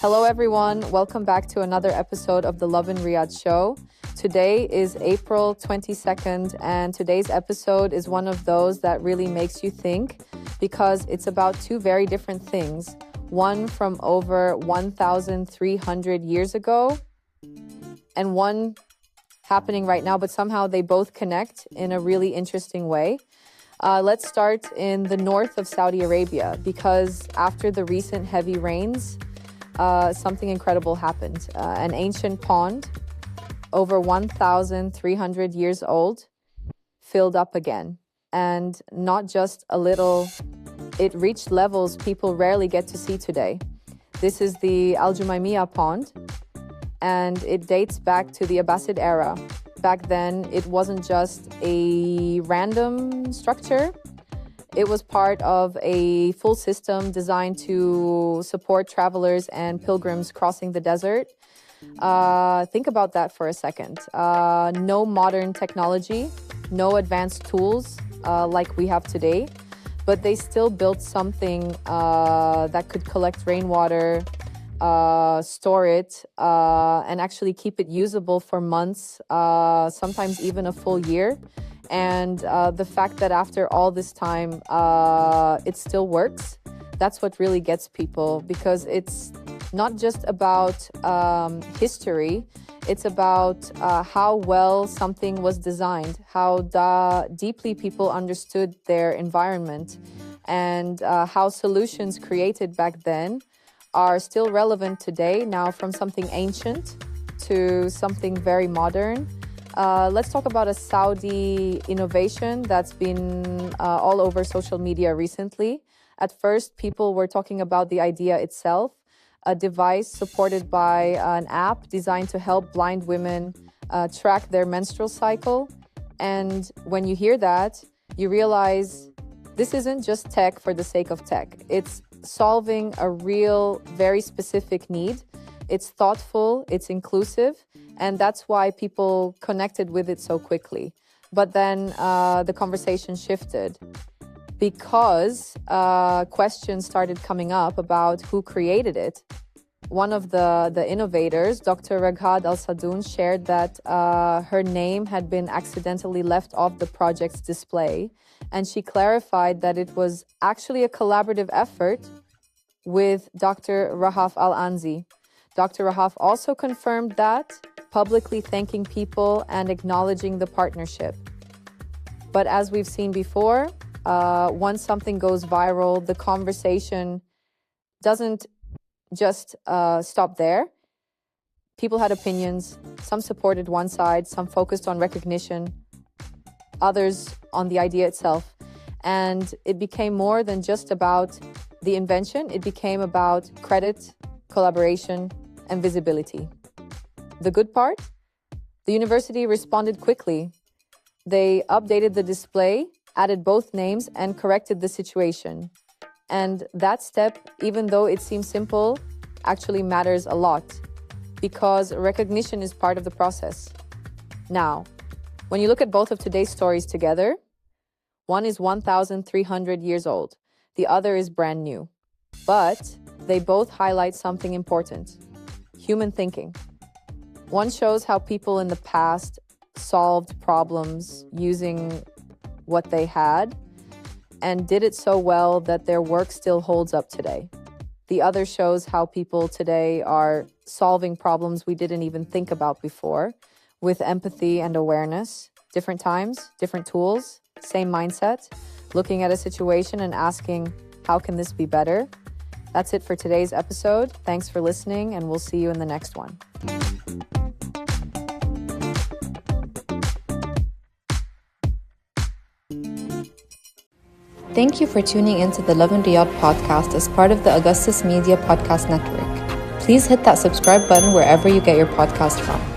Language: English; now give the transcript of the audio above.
Hello everyone, welcome back to another episode of the Love in Riyadh show. Today is April 22nd and today's episode is one of those that really makes you think because it's about two very different things. One from over 1,300 years ago and one happening right now, but somehow they both connect in a really interesting way. Let's start in the north of Saudi Arabia because after the recent heavy rains, something incredible happened. An ancient pond, over 1,300 years old, filled up again. And not just a little, it reached levels people rarely get to see today. This is the Al Jumaymiyah pond, and it dates back to the Abbasid era. Back then, it wasn't just a random structure. It was part of a full system designed to support travelers and pilgrims crossing the desert. Think about that for a second. No modern technology, no advanced tools like we have today, but they still built something that could collect rainwater, store it, and actually keep it usable for months, sometimes even a full year. And the fact that after all this time, it still works, that's what really gets people, because it's not just about history, it's about how well something was designed, how deeply people understood their environment, and how solutions created back then are still relevant today, now from something ancient to something very modern. Let's talk about a Saudi innovation that's been all over social media recently. At first, people were talking about the idea itself, a device supported by an app designed to help blind women track their menstrual cycle. And when you hear that, you realize this isn't just tech for the sake of tech. It's solving a real, very specific need. It's thoughtful, it's inclusive, and that's why people connected with it so quickly. But then the conversation shifted because questions started coming up about who created it. One of the innovators, Dr. Raghad Al-Sadoun, shared that her name had been accidentally left off the project's display, and she clarified that it was actually a collaborative effort with Dr. Rahaf Al-Anzi. Dr. Rahaf also confirmed that, publicly thanking people and acknowledging the partnership. But as we've seen before, once something goes viral, the conversation doesn't just stop there. People had opinions. Some supported one side, some focused on recognition, others on the idea itself. And it became more than just about the invention. It became about credit, collaboration, and visibility. The good part? The university responded quickly. They updated the display, added both names, and corrected the situation. And that step, even though it seems simple, actually matters a lot because recognition is part of the process. Now, when you look at both of today's stories together, one is 1,300 years old, the other is brand new. But they both highlight something important: human thinking. One shows how people in the past solved problems using what they had and did it so well that their work still holds up today. The other shows how people today are solving problems we didn't even think about before with empathy and awareness. Different times, different tools, same mindset, looking at a situation and asking, how can this be better? That's it for today's episode. Thanks for listening, and we'll see you in the next one. Thank you for tuning into the Love in Riyadh podcast as part of the Augustus Media Podcast Network. Please hit that subscribe button wherever you get your podcast from.